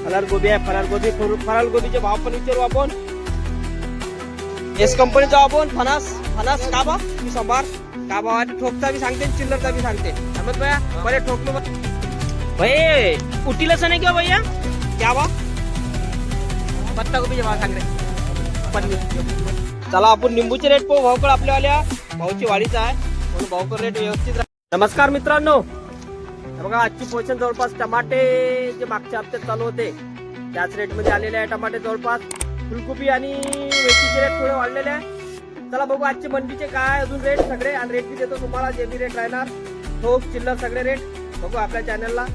फरार गोबी आहे, फरार गोबीचे भाव पण विचारू आपण. एस कंपनीचा आपण फणस का भाव की सांबार का भाव आहे, ठोकचा भी सांगते चिल्लरचा भी सांगते. समज भैया पहिले ठोकलो भाई उठील असं नाही किंवा भैया क्या भाव पत्ता गोबीचे भाव सांग रे. चला आपण निंबूचे रेट पाहू. भावकड आपल्यावाल्या भाऊची वाढीचा आहे म्हणून भावकर रेट व्यवस्थित. नमस्कार मित्रांनो, बघा आजची पोझिशन जवळपास टमाटे जे मागच्या हप्त्यात चालू होते त्याच रेट मध्ये आलेले आहे. टमाटे जवळपास फुलकोबी आणि मेथीचे रेट थोडे वाढलेले आहे. चला बघू आजचे मंडीचे काय अजून रेट सगळे आणि रेट बी देतो तुम्हाला. जे बी रेट राहणार ठोक चिल्लर सगळे रेट बघू. आपल्या चॅनलला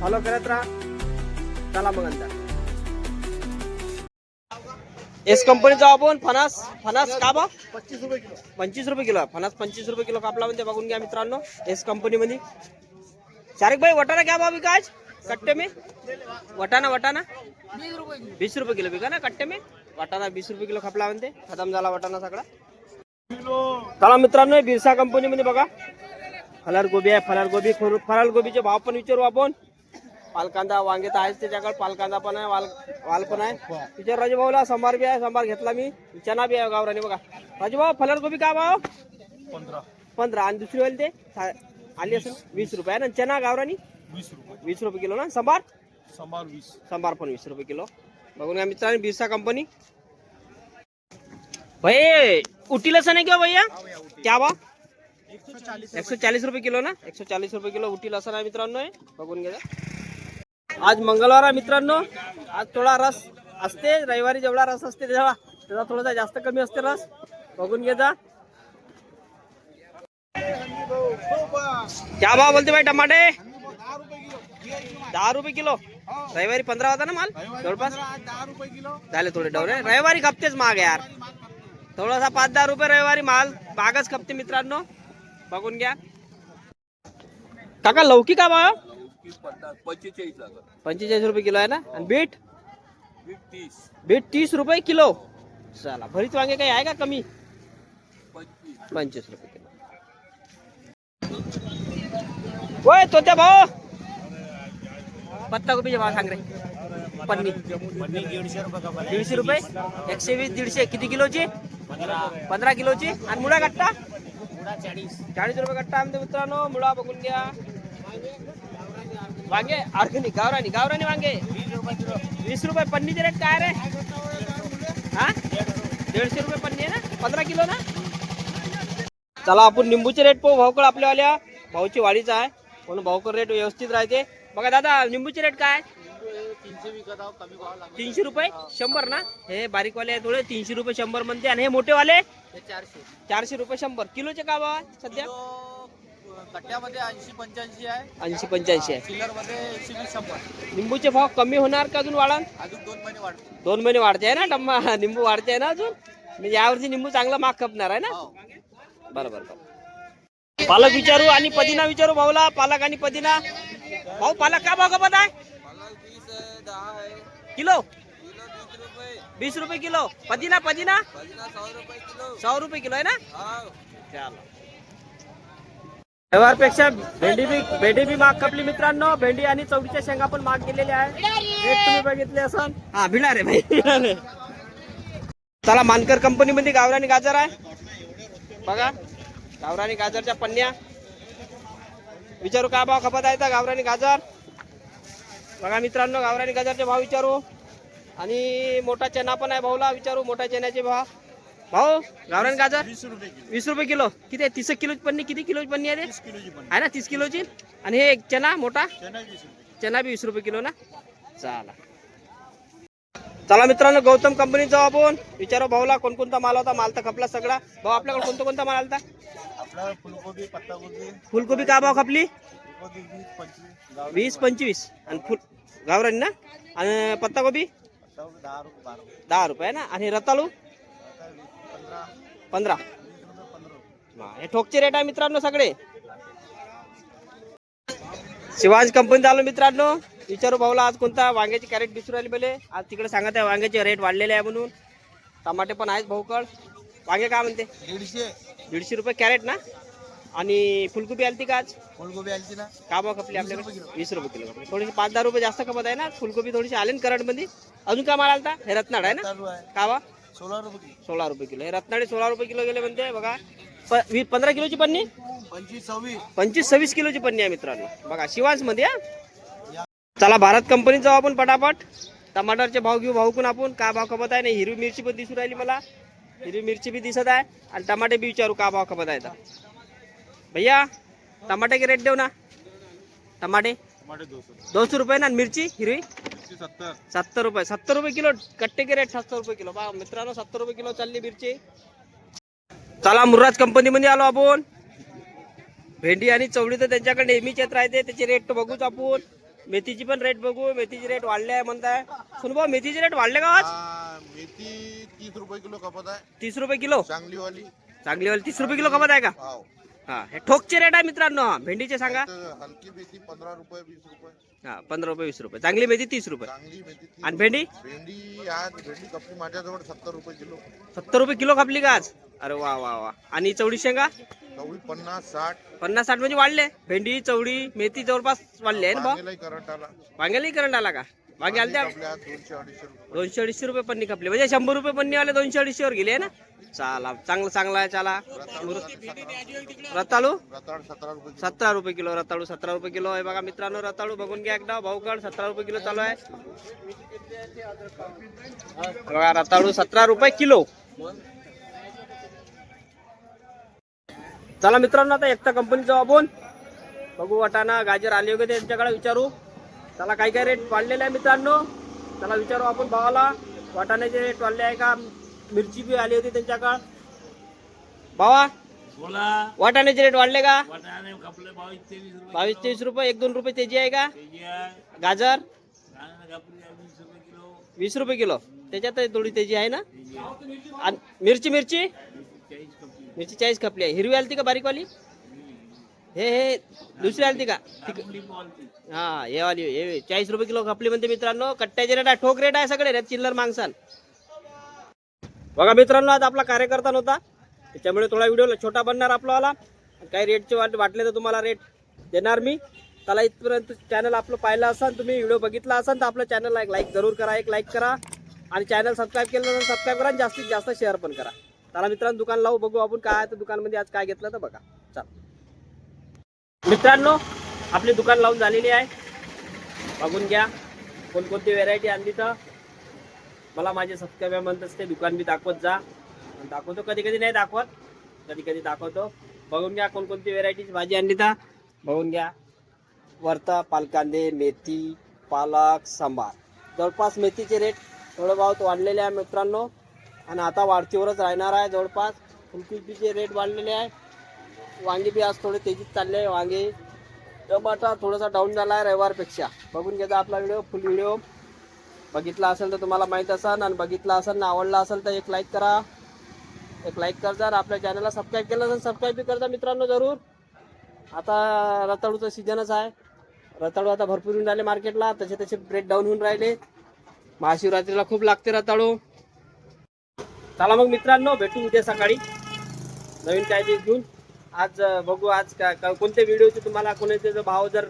फॉलो करत राहा. चला मग अंतर एस कंपनीचा आपण फणस का भाव 25 रुपये किलो. फणस 25 रुपये किलो कापला म्हणजे बघून घ्या मित्रांनो एस कंपनी मध्ये. शारिक भाई वटाना क्या भाव बिका आज कट्टे में? वटाना 20 रुपये किलो बिका ना कट्टे में. वटाना 20 रुपये किलो खपला म्हणते. खतम झाला वटाना सगळा. चला मित्रांनो बिरसा कंपनी मध्ये बघा फरार गोबी आहे. फरार गोबीचे भाव पण विचारू आपण. पालकांदा वांगे तर आहेच त्याच्याकडे. पालकांदा पण आहे, वाल पण आहे. विचार राजू भाऊला. सांबार बी आहे, सांबार घेतला मी. चना बी आहे गावरानी बघा. राजू भाऊ फरार गोबी का भाव 15 आणि दुसरी वाली ते आली असेल 20 रुपये ना. चना गावरानी 20 रुपये किलो ना. सांबार पण 20 रुपये किलो बघून घ्या मित्रांनो बिरसा कंपनी. भाई उटील असं नाही किंवा भैया क्या भाव 140 रुपये किलो ना. 140 रुपये किलो उटील असं नाही मित्रांनो बघून घ्या. आज मंगळवार आहे मित्रांनो. आज थोडा रस असते. रविवारी जेवढा रस असते त्याचा थोडासा जास्त कमी असते रस बघून घे जा. क्या भाव बोलते भाई टमाटे 10 रुपये किलो. रविवारी 15 होता ना माल जवळपास. झाले थोडे डवरे. रविवारी खपतेच महाग यार. थोडासा 5-10 रुपये रविवारी माल बागच खपते मित्रांनो बघून घ्या. काका लौकी का भाव 45 रुपये किलो आहे ना. आणि बीट 30 रुपये किलो. चला भरीत वांगे काही आहे का कमी 25 रुपये किलो. होय तो त्या भाऊ पत्ता गोबीचे भाव सांग रे. पन्नी 150 रुपये 120 150 किती किलोची 15 किलोची. आणि मुळा कट्टा 40 रुपये कट्टा आमचे मित्रांनो. मुळा बघून घ्या. वांगे ऑर्गेनिक गावरानी वांगे 20 रुपये. पन्नीचे रेट काय रे हा 150 रुपये पन्नी आहे ना. 15 किलो ना. चला आपण निंबूचे रेट पाहू. भावकड आपल्यावाल्या भाऊची वाढीचा आहे म्हणून भावकर रेट व्यवस्थित राहते. बघा दादा निंबूचे रेट काय 300 रुपये 100 ना. हे बारीकवाले थोडे 300 रुपये 100 म्हणते. आणि हे मोठेवाले 400 रुपये 100 किलोचे का भाव सध्या कट्ट्यामध्ये 80-85 आहे. 80-85 आहे. चिल्लर मध्ये 120-100. निंबूचे भाव कमी होणार का अजून वाढन? अजून 2 महिने वाढतो. 2 महिने वाढते आहे ना टम्मा. निंबू वाढते आहे ना अजून. म्हणजे यावर्षी निंबू चांगला महाग खपणार आहे ना. बरोबर. पालक विचारू आणि पदिना विचारू भाऊला. पालक आणि पदिना भाऊ पालक का भाव खपत आहे किलो 20 रुपये किलो. पदिना 100 रुपये किलो आहे ना. चला व्यवहारपेक्षा भेंडी बी महाग खपली मित्रांनो. भेंडी आणि चवडीच्या शेंगा पण महाग गेलेले आहे. रेट तुम्ही बघितले असाल. हा भिडा रे भाई. चला मानकर कंपनी मध्ये गावरानी गाजर आहे बघा. गावरानी गाजरच्या पन्न्या विचारू काय भाव खपत आहे. गावरानी गाजर बघा मित्रांनो. गावरानी गाजरचे भाव विचारू. आणि मोठा चना पण आहे भाऊला विचारू. मोठ्या चण्याचे भाव गावरानी गाजर 20 रुपये किलो. किती आहे 30 किलोची पन्नी. किती किलोची पन्नी आहे आहे ना 30 किलोची. आणि हे चना मोठा चना बी 20 रुपये किलो ना. चला मित्रांनो गौतम कंपनीचा आपण विचारू भाऊला कोणकोणता माल होता. माल तर खपला सगळा. भाऊ आपल्याकडे कोणता माल आलता? फुलकोबी पत्ताकोबी. फुलकोबी का भाव खपली 20-25 आणि गावरानी ना. आणि पत्ताकोबी 10 रुपये ना. आणि रताळू 15. हे ठोकचे रेट आहे मित्रांनो सगळे. शिवाज कंपनी आलो मित्रांनो. विचारू भाऊला आज कोणता वांग्याची कॅरेट दिसून राहिली पहिले. आज तिकडे सांगत आहे वांग्याचे रेट वाढलेले आहे म्हणून. टमाटे पण आहेत भाऊकड. वांगे काय म्हणते? 150 रुपये कॅरेट ना. आणि फुलकोबी आलती का आज? फुलगोबी आली ना. का भाव खपली आपल्याकडे? 20 रुपये किलो खपली. थोडीशी 5-10 रुपये जास्त खपत आहे ना फुलकोबी. थोडीशी आले ना करंटमध्ये. अजून काय माल आलता? हे रत्नाड आहे ना. का बा? 16 रुपये किलो. 16 रुपये किलो. हे रत्नाडे 16 रुपये किलो गेले म्हणते बघा. 15 किलोची पन्नी, 25-26 किलोची पन्नी आहे मित्रांनो बघा शिवांश मध्ये. चला भारत कंपनीत जाऊ आपण पटापट. टमाटरचे भाव घेऊ भाऊकून आपण. का भाव खपत आहे. नाही हिरवी मिरची पण दिसून राहिली मला. हिरवी मिरची भी दिसत आहे. आणि टमाटे बी विचारू का भाव खपत आहे तर. भैया टमाटे के रेट देऊ ना. टमाटे 200 रुपये ना. मिरची हिरवी 70 रुपये. 70 रुपये किलो कट्टे के रेट. 70 रुपये किलो बा मित्रांनो. 70 रुपये किलो चालली मिरची. चला मुर्राज कंपनी मध्ये आलो आपण. भेंडी आणि चवळी तर त्यांच्याकडे नेहमीच येत राहते. त्याचे रेट बघूच आपण. मेथीची पण रेट बघू. मेथीची रेट वाढले आहे म्हणताय. सुन भाऊ मेथीचे रेट वाढले का आज? मेथी 30 रुपये किलो खपत आहे. 30 रुपये किलो. चांगली वाली 30 रुपये किलो खपत आहे का? हा हे ठोकचे रेट आहे मित्रांनो. भेंडीचे सांगा. हलकी मेथी 15 रुपये 20 रुपये. हा 15 रुपये 20 रुपये. चांगली मेथी 30 रुपये. चांगली मेथी 30. आणि भेंडी आज भेंडी कपली माझ्याजवळ 70 रुपये किलो. 70 रुपये किलो खापली का आज? अरे वा वा वा. आणि चवळी शेंगा चवळी 50-60. 50-60 म्हणजे वाढले. भेंडी चवळी मेथी जवळपास वाढले आहे ना भाऊ. करंट आला. वांग्यालाही करंट आला का? वांगे आलते 200-250 रुपये पन्नी खपली. म्हणजे 100 रुपये पन्नी वाले 200-250 वर गेले ना. चला चांगला आहे. चला रताळू 17 रुपये किलो. रताळू 17 रुपये किलो आहे बघा मित्रांनो. रताळू बघून घ्या एकदा भाऊकड. 17 रुपये किलो चालू आहे बघा. रताळू 17 रुपये किलो. चला मित्रांनो आता एकता कंपनी जाऊ आपण. बघू वाटाणा गाजर आले वगैरे त्यांच्याकडे विचारू. चला काय काय रेट वाढलेले आहे मित्रांनो. चला विचारू आपण भावाला. वाटाण्याचे रेट वाढले आहे का? मिरची बी आली होती त्यांच्याकडे. भावा वाटाण्याचे रेट वाढले का? 22-23 रुपये. 1-2 रुपये तेजी आहे का? गाजर 20 रुपये किलो. त्याच्यात थोडी तेजी आहे ना. आणि मिरची 40 खपली आहे. हिरवी आलती का बारीकवाली? हे दुसरी आलती का? हा हे वाली हे 40 रुपये किलो खपली म्हणते मित्रांनो. कट्ट्याचे रेट आहे. ठोक रेट आहे सगळे. चिल्लर मागसान बघा मित्रांनो. आज आपला कार्यकर्ता नव्हता त्याच्यामुळे थोडा व्हिडिओ छोटा बनणार आपला. काही रेटचे वाटले तर तुम्हाला रेट देणार मी. त्याला इथपर्यंत चॅनल आपलं पाहिलं असाल, तुम्ही व्हिडिओ बघितला असाल तर आपलं चॅनलला एक लाईक जरूर करा. एक लाईक करा आणि चॅनल सबस्क्राईब केलं तर सबस्क्राईब करा आणि जास्तीत जास्त शेअर पण करा. त्याला मित्रांनो दुकान लावू. बघू आपण काय आहे तर दुकानमध्ये आज काय घेतलं तर बघा. चला मित्रांनो आपली दुकान लावून झालेली आहे. बघून घ्या कोणकोणती व्हेरायटी आणली तर. मला माझे सबस्क्रायबर म्हणतात ते दुकान बी दाखवत जा. दाखवतो कधी कधी नाही दाखवत. कधी कधी दाखवतो. बघून घ्या कोणकोणती व्हेरायटीची भाजी आणली तर. बघून घ्या. वरता पालकांदे मेथी पालक सांबार. जवळपास मेथीचे रेट थोडं बहुत वाढलेले आहे मित्रांनो. आणि आता वाढतीवरच राहणार आहे जवळपास. फुलकोबीचे रेट वाढलेले आहे. वांगे बी आज थोडे तेजीत चालले आहे. वांगे टमाटा थोडासा डाऊन झाला आहे रविवारपेक्षा. बघून घ्या आपला व्हिडिओ. फुल व्हिडिओ बघितला असेल तर तुम्हाला माहीत असेल. आणि बघितला असेल ना आवडला असेल तर एक लाईक करा. एक लाईक करजा. आपल्या चॅनलला सबस्क्राईब केलं तर सबस्क्राईब बी करजा मित्रांनो जरूर. आता रताळूचं सीजनच आहे. रताळू आता भरपूर येऊन राहिले मार्केटला. तसे रेट डाऊन होऊन राहिले. महाशिवरात्रीला खूप लागते रताळू. चला मग मित्रांनो भेटू उद्या सकाळी नवीन काय ते घेऊन. आज बघू आज कोणत्या व्हिडिओचे तुम्हाला कोणाचे भाव जर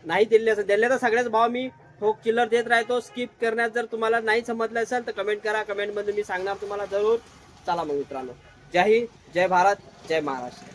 नाही दिले तर सगळ्याच भाव मी ठोक चिल्लर देत राहतो. स्किप करण्यात जर तुम्हाला नाही समजलं असेल तर कमेंट करा. कमेंटमध्ये मी सांगणार तुम्हाला जरूर. चला मग मित्रांनो जय हिंद जय भारत जय महाराष्ट्र.